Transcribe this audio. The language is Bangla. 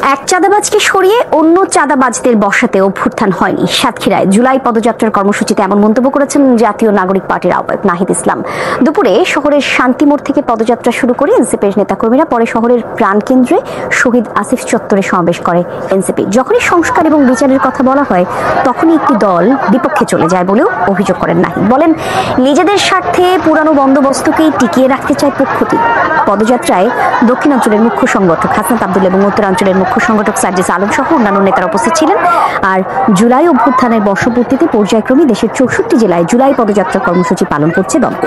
এক চাঁদাবাজকে সরিয়ে অন্য চাঁদাবাজদের বসাতে অভ্যুত্থান হয়নি। সাতক্ষীরায় জুলাই পদযাত্রার কর্মসূচিতে এমন মন্তব্য করেছেন জাতীয় নাগরিক পার্টির আহ্বায়ক নাহিদ ইসলাম। দুপুরে শহরের শান্তিমোড় থেকে পদযাত্রা শুরু করে এনসিপির নেতাকর্মীরা পরে শহরের প্রাণকেন্দ্রে শহীদ আসিফ চত্বরে সমাবেশ করে এনসিপি। যখনই সংস্কার এবং বিচারের কথা বলা হয় তখনই একটি দল বিপক্ষে চলে যায় বলেও অভিযোগ করেন নাহিদ। বলেন, নিজেদের স্বার্থে পুরানো বন্দোবস্তকেই টিকিয়ে রাখতে চায় পক্ষটি। পদযাত্রায় দক্ষিণাঞ্চলের মুখ্য সংগঠক হাসনাত আব্দুল্লাহ এবং উত্তরাঞ্চলের মুখ্য সংগঠক সার্জিস আলম সহ অন্যান্য নেতারা উপস্থিত ছিলেন। আর জুলাই অভ্যুত্থানের বর্ষপূর্তিতে পর্যায়ক্রমে দেশের 64 জেলায় জুলাই পদযাত্রা কর্মসূচি পালন করছে দলটি।